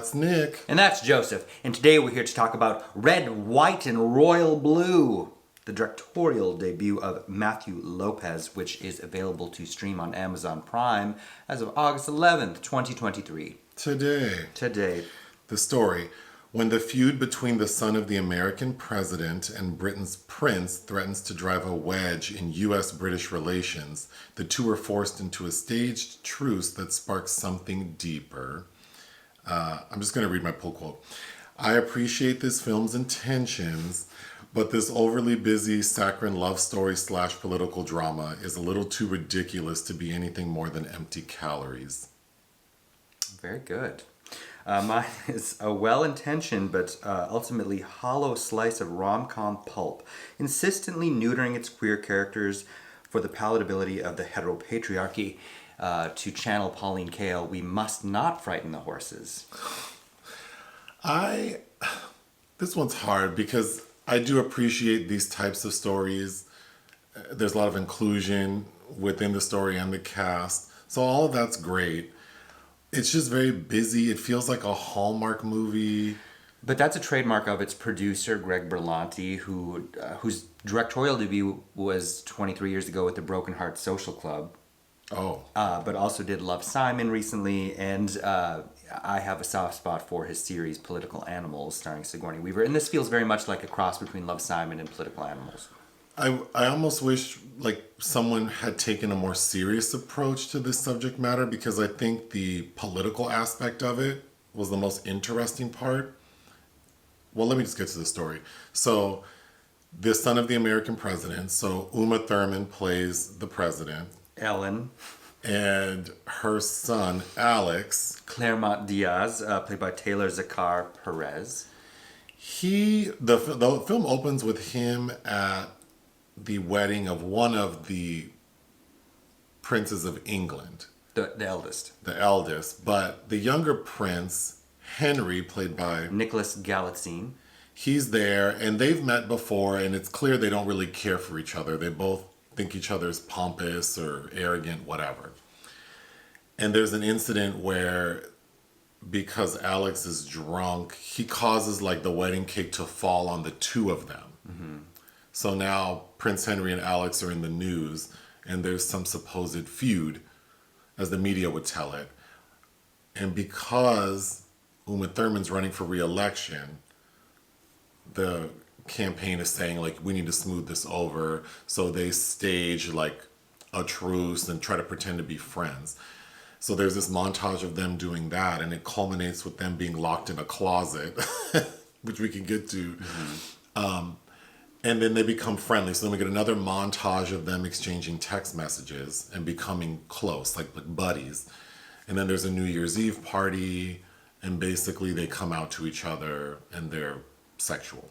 That's Nick. And that's Joseph. And today we're here to talk about Red, White, and Royal Blue, the directorial debut of Matthew Lopez, which is available to stream on Amazon Prime as of August 11th, 2023. Today. The story. When the feud between the son of the American president and Britain's prince threatens to drive a wedge in U.S.-British relations, the two are forced into a staged truce that sparks something deeper. I'm just going to read my pull quote. I appreciate this film's intentions, but this overly busy saccharine love story / political drama is a little too ridiculous to be anything more than empty calories. Very good. Mine is a well-intentioned but ultimately hollow slice of rom-com pulp, insistently neutering its queer characters for the palatability of the heteropatriarchy. To channel Pauline Kael, we must not frighten the horses. This one's hard because I do appreciate these types of stories. There's a lot of inclusion within the story and the cast, so all of that's great. It's just very busy. It feels like a Hallmark movie. But that's a trademark of its producer, Greg Berlanti, whose directorial debut was 23 years ago with the Broken Heart Social Club. Oh. But also did Love, Simon recently, and I have a soft spot for his series Political Animals, starring Sigourney Weaver. And this feels very much like a cross between Love, Simon and Political Animals. I almost wish someone had taken a more serious approach to this subject matter, because I think the political aspect of it was the most interesting part. Well, let me just get to the story. So, the son of the American president, so Uma Thurman plays the president. Ellen. And her son, Alex. Claremont-Diaz, played by Taylor Zakhar Perez. The film opens with him at the wedding of one of the princes of England. The eldest. The eldest. But the younger prince, Henry, played by Nicholas Galitzine. He's there, and they've met before, and it's clear they don't really care for each other. They both think each other's pompous or arrogant, whatever. And there's an incident where, because Alex is drunk, he causes the wedding cake to fall on the two of them. Mm-hmm. So now Prince Henry and Alex are in the news, and there's some supposed feud, as the media would tell it. And because Uma Thurman's running for re-election, the campaign is saying, we need to smooth this over. So they stage, a truce and try to pretend to be friends. So there's this montage of them doing that, and it culminates with them being locked in a closet, which we can get to. Mm-hmm. And then they become friendly. So then we get another montage of them exchanging text messages and becoming close, like buddies. And then there's a New Year's Eve party, and basically they come out to each other and they're sexual.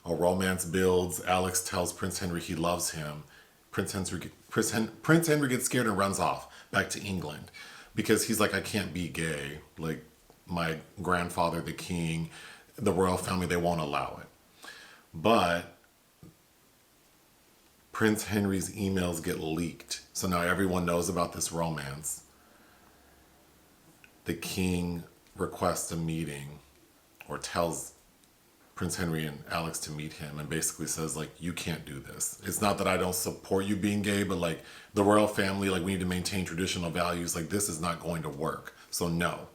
A romance builds. Alex tells Prince Henry he loves him. Prince Henry gets scared and runs off back to England because he's like, I can't be gay. My grandfather, the king, the royal family, they won't allow it. But Prince Henry's emails get leaked. So now everyone knows about this romance. The king requests a meeting, or tells Prince Henry and Alex to meet him, and basically says, you can't do this. It's not that I don't support you being gay, but the royal family, we need to maintain traditional values. This is not going to work. So no.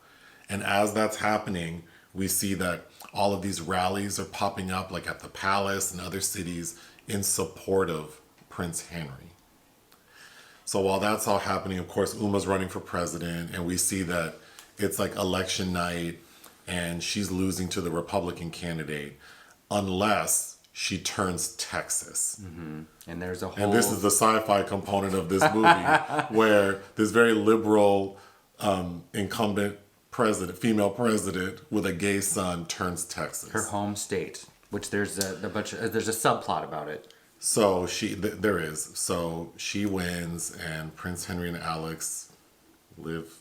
And as that's happening, we see that all of these rallies are popping up, at the palace and other cities, in support of Prince Henry. So while that's all happening, of course, Uma's running for president, and we see that it's election night, and she's losing to the Republican candidate unless she turns Texas. Mm-hmm. And there's a whole... And this is the sci-fi component of this movie, where this very liberal incumbent female president with a gay son turns Texas. Her home state, which there's a subplot about it. So there is. So she wins, and Prince Henry and Alex live,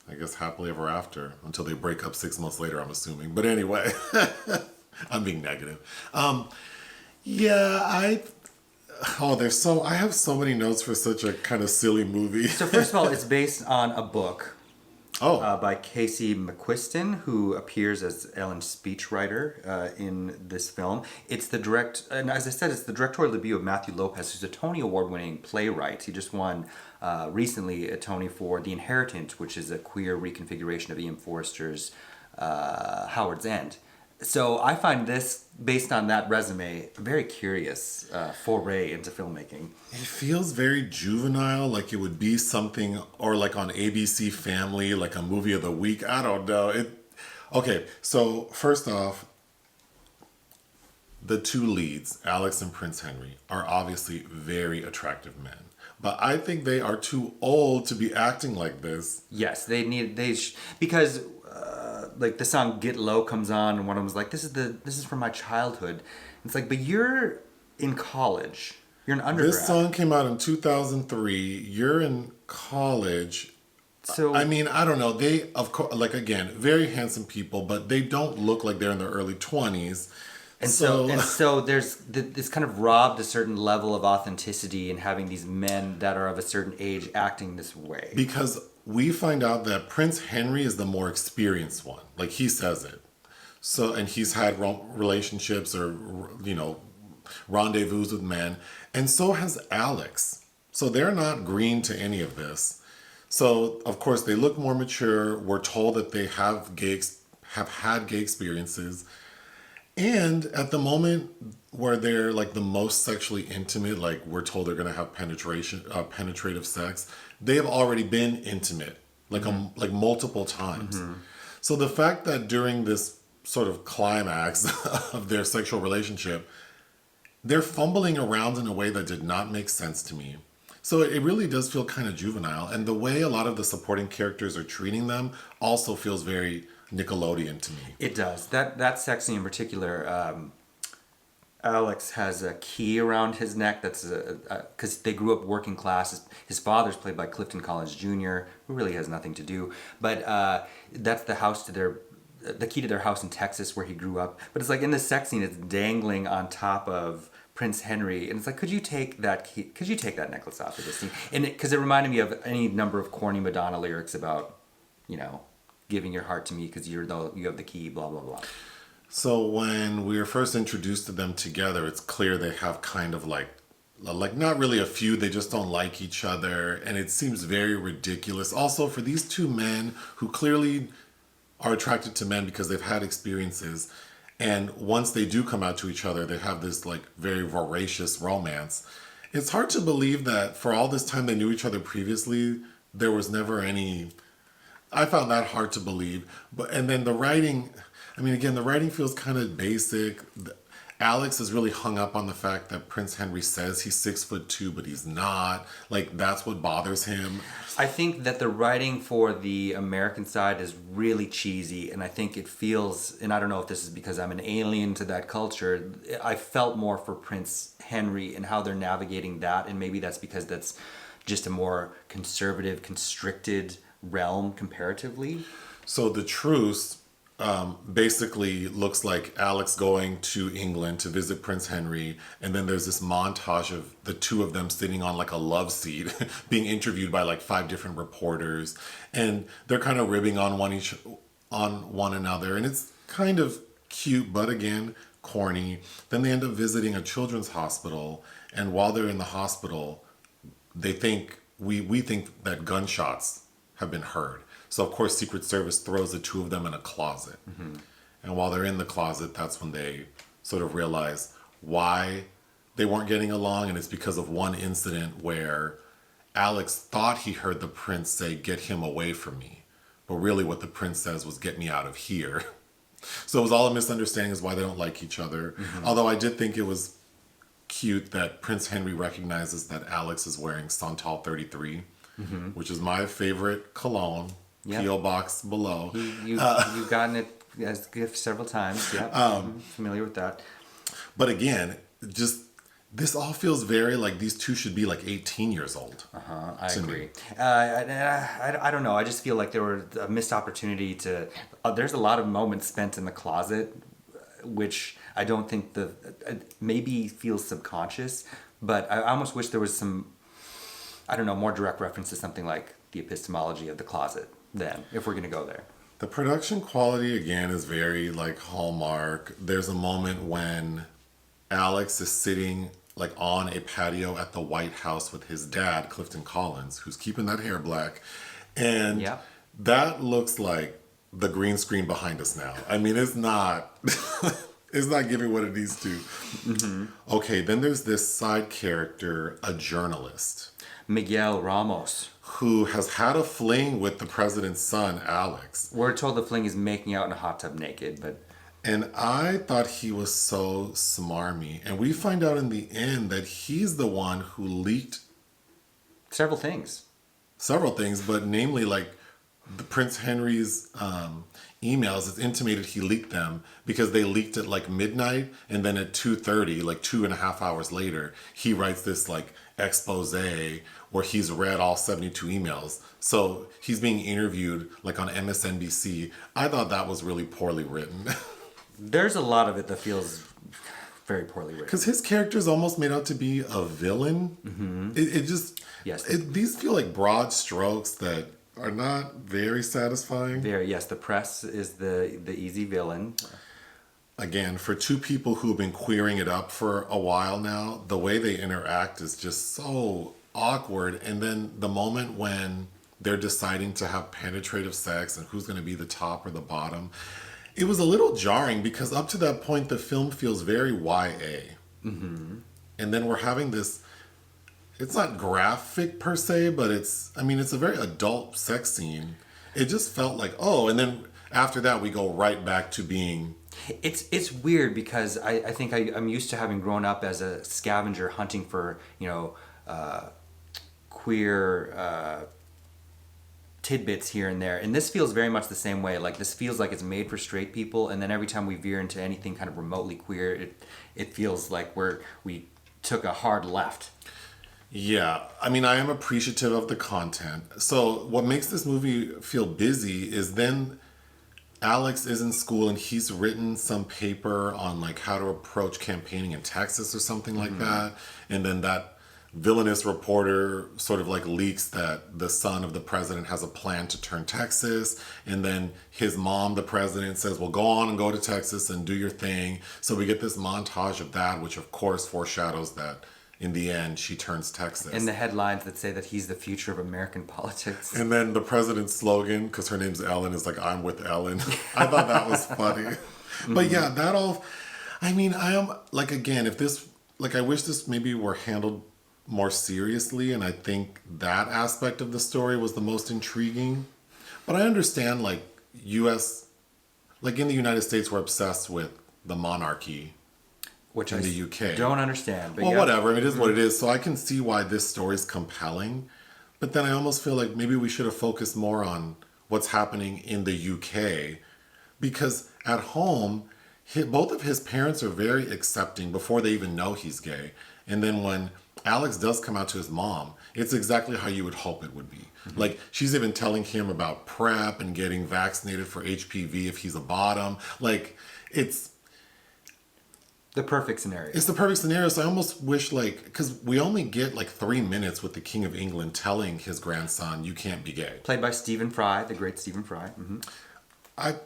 I guess, happily ever after until they break up 6 months later, I'm assuming. But anyway, I'm being negative. I have so many notes for such a kind of silly movie. So first of all, it's based on a book by Casey McQuiston, who appears as Ellen's speechwriter in this film. And as I said, it's the directorial debut of Matthew Lopez, who's a Tony Award-winning playwright. He just won recently a Tony for The Inheritance, which is a queer reconfiguration of E.M. Forster's Howard's End. So I find this, based on that resume, a very curious foray into filmmaking. It feels very juvenile, like it would be something, or like on ABC Family, like a movie of the week. I don't know. Okay, so first off, the two leads, Alex and Prince Henry, are obviously very attractive men. But I think they are too old to be acting like this. Yes, because like the song "Get Low" comes on, and one of them was like, "This is from my childhood." It's like, but you're in college. You're an undergrad. This song came out in 2003. You're in college. So I mean, I don't know. They, of course, like again, very handsome people, but they don't look like they're in their early 20s. And so there's this kind of robbed a certain level of authenticity in having these men that are of a certain age acting this way. Because we find out that Prince Henry is the more experienced one. Like he says it. So, and he's had relationships or, rendezvous with men. And so has Alex. So they're not green to any of this. So, of course, they look more mature. We're told that they have had gay experiences. And at the moment where they're like the most sexually intimate, like we're told they're going to have penetrative sex, they have already been intimate, like like multiple times. Mm-hmm. So the fact that during this sort of climax of their sexual relationship, they're fumbling around in a way that did not make sense to me. So it really does feel kind of juvenile. And the way a lot of the supporting characters are treating them also feels very Nickelodeon to me. It does. That sex scene in particular, Alex has a key around his neck that's because they grew up working class. His father's played by Clifton Collins Jr., who really has nothing to do. But that's the key to their house in Texas where he grew up. But it's like in the sex scene, it's dangling on top of Prince Henry, and it's like, could you take that necklace off of this scene? And because it reminded me of any number of corny Madonna lyrics about, giving your heart to me because you have the key, blah, blah, blah. So when we were first introduced to them together, it's clear they have kind of like not really a feud. They just don't like each other. And it seems very ridiculous. Also, for these two men who clearly are attracted to men because they've had experiences. And once they do come out to each other, they have this like very voracious romance. It's hard to believe that for all this time they knew each other previously, there was never any... I found that hard to believe. And then the writing, the writing feels kind of basic. Alex is really hung up on the fact that Prince Henry says he's 6'2", but he's not. Like, that's what bothers him. I think that the writing for the American side is really cheesy, and I think it feels, and I don't know if this is because I'm an alien to that culture, I felt more for Prince Henry and how they're navigating that, and maybe that's because that's just a more conservative, constricted realm comparatively. So the truce basically looks like Alex going to England to visit Prince Henry, and then there's this montage of the two of them sitting on like a love seat being interviewed by like 5 different reporters, and they're kind of ribbing on one another, and it's kind of cute, but again corny. Then they end up visiting a children's hospital, and while they're in the hospital, they think we think that gunshots have been heard. So of course Secret Service throws the two of them in a closet. Mm-hmm. And while they're in the closet, that's when they sort of realize why they weren't getting along, and it's because of one incident where Alex thought he heard the prince say, "Get him away from me." But really what the prince says was, "Get me out of here." So it was all a misunderstanding as why they don't like each other. Mm-hmm. Although I did think it was cute that Prince Henry recognizes that Alex is wearing Santal 33. Mm-hmm. Which is my favorite cologne. Yep. P.O. box below. You've gotten it as a gift several times. Yep. I'm familiar with that. But again, just this all feels very like these two should be like 18 years old. I agree. I don't know. I just feel like there were a missed opportunity to... there's a lot of moments spent in the closet, which I don't think maybe feels subconscious, but I almost wish there was some... more direct reference to something like the epistemology of the closet. then, if we're going to go there. The production quality, again, is very, like, Hallmark. There's a moment when Alex is sitting, like, on a patio at the White House with his dad, Clifton Collins, who's keeping that hair black. And Yep. that looks like the green screen behind us now. I mean, it's not... it's not giving what it needs to. Mm-hmm. Okay, then there's this side character, a journalist. Miguel Ramos. Who has had a fling with the president's son, Alex. We're told the fling is making out in a hot tub naked, but... And I thought he was so smarmy. And we find out in the end that he's the one who leaked... Several things, but namely, like, the Prince Henry's emails, it's intimated he leaked them because they leaked at, like, midnight. And then at 2:30, like 2.5 hours later, he writes this, like, expose where he's read all 72 emails. So he's being interviewed like on MSNBC. I thought that was really poorly written. There's a lot of it that feels very poorly written. Because his character's almost made out to be a villain. Mm-hmm. It just... Yes. These feel like broad strokes that are not very satisfying. Yes, the press is the easy villain. Again, for two people who've been queering it up for a while now, the way they interact is just so awkward. And then the moment when they're deciding to have penetrative sex and who's going to be the top or the bottom, it was a little jarring because up to that point, the film feels very YA. Mm-hmm. And then we're having this, it's not graphic per se, but it's a very adult sex scene. It just felt like, oh, and then after that, we go right back to being... It's weird because I think I'm used to having grown up as a scavenger hunting for, queer tidbits here and there. And this feels very much the same way. Like, this feels like it's made for straight people. And then every time we veer into anything kind of remotely queer, it feels like we took a hard left. Yeah, I mean, I am appreciative of the content. So what makes this movie feel busy is then Alex is in school and he's written some paper on like how to approach campaigning in Texas or something like that. And then that villainous reporter sort of like leaks that the son of the president has a plan to turn Texas. And then his mom, the president, says, well, go on and go to Texas and do your thing. So we get this montage of that, which of course foreshadows that in the end, she turns Texas. And the headlines that say that he's the future of American politics. And then the president's slogan, because her name's Ellen, is like, I'm with Ellen. I thought that was funny. But yeah, that all... I mean, I am... Like, again, if this... Like, I wish this maybe were handled more seriously, and I think that aspect of the story was the most intriguing. But I understand, like, U.S... Like, in the United States, we're obsessed with the monarchy. Which in the UK. Don't understand. But well, whatever. It is what it is. So I can see why this story is compelling. But then I almost feel like maybe we should have focused more on what's happening in the UK. Because at home, both of his parents are very accepting before they even know he's gay. And then when Alex does come out to his mom, it's exactly how you would hope it would be. Mm-hmm. Like, she's even telling him about PrEP and getting vaccinated for HPV if he's a bottom. Like, it's... The perfect scenario. It's the perfect scenario. So I almost wish, like, because we only get like 3 minutes with the King of England telling his grandson, you can't be gay. Played by Stephen Fry, the great Stephen Fry. Mm-hmm. I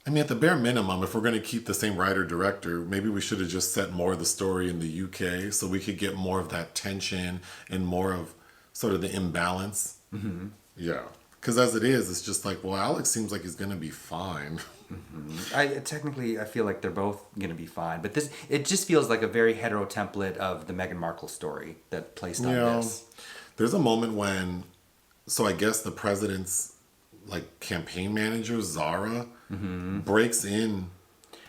mean, at the bare minimum, if we're going to keep the same writer-director, maybe we should have just set more of the story in the UK so we could get more of that tension and more of sort of the imbalance. Mm-hmm. Yeah. Because as it is, it's just like, well, Alex seems like he's going to be fine. Mm-hmm. I feel like they're both going to be fine. But it just feels like a very hetero template of the Meghan Markle story that placed on this. There's a moment when, so I guess the president's like campaign manager, Zahra, breaks in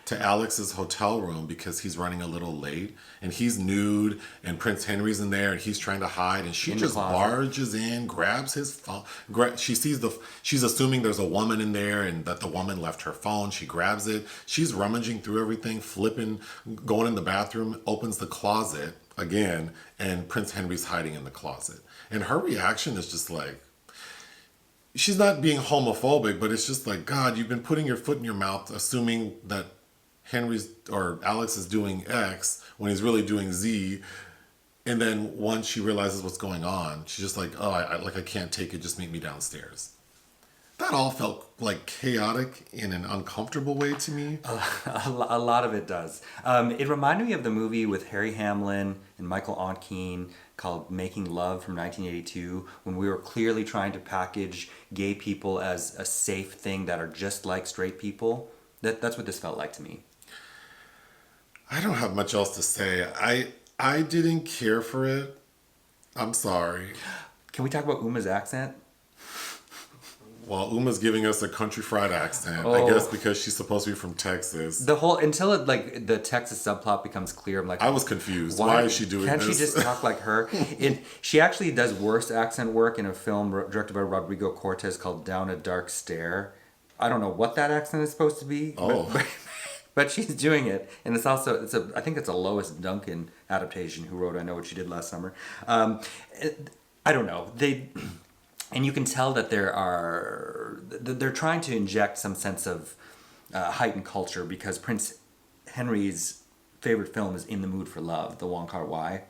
to Alex's hotel room because he's running a little late. And he's nude and Prince Henry's in there and he's trying to hide. And she just barges in, grabs his phone. She's assuming there's a woman in there and that the woman left her phone. She grabs it. She's rummaging through everything, flipping, going in the bathroom, opens the closet again, and Prince Henry's hiding in the closet. And her reaction is just like, she's not being homophobic, but it's just like, God, you've been putting your foot in your mouth, assuming that Henry's or Alex is doing X when he's really doing Z. And then once she realizes what's going on, she's just like, oh, I can't take it. Just meet me downstairs. that all felt like chaotic in an uncomfortable way to me. A lot of it does. It reminded me of the movie with Harry Hamlin and Michael Ontkean called Making Love from 1982, when we were clearly trying to package gay people as a safe thing that are just like straight people. That's what this felt like to me. I don't have much else to say. I didn't care for it. I'm sorry. Can we talk about Uma's accent? Well, Uma's giving us a country fried accent. I Oh. guess because she's supposed to be from Texas. Until it, like, the Texas subplot becomes clear, I'm like, I was confused. Why is she doing can't this? she just talk like her? She actually does worse accent work in a film directed by Rodrigo Cortés called Down a Dark Stair. I don't know what that accent is supposed to be. Oh. But she's doing it, and it's also I think it's a Lois Duncan adaptation who wrote I Know What You Did Last Summer. I don't know. And you can tell that they're trying to inject some sense of heightened culture, because Prince Henry's favorite film is In the Mood for Love, the Wong Kar-wai.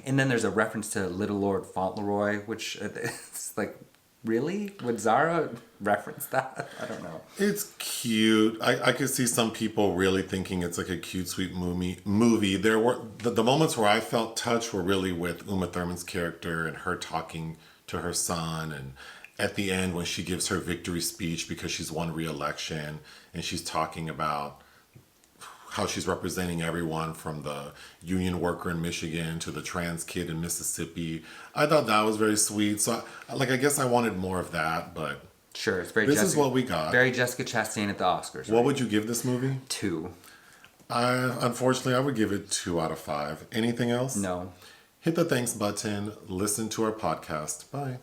And then there's a reference to Little Lord Fauntleroy, which it's like, really? Would Zahra reference that? I don't know. It's cute. I could see some people really thinking it's like a cute, sweet movie. There were the moments where I felt touched were really with Uma Thurman's character and her talking to her son, and at the end when she gives her victory speech because she's won re-election, and she's talking about how she's representing everyone from the union worker in Michigan to the trans kid in Mississippi. I thought that was very sweet. So I guess I wanted more of that, but Sure, it's very. this is what we got. Very Jessica Chastain at the Oscars. What right? would you give this movie? 2. Unfortunately, I would give it 2 out of 5. Anything else? No. Hit the thanks button. Listen to our podcast. Bye.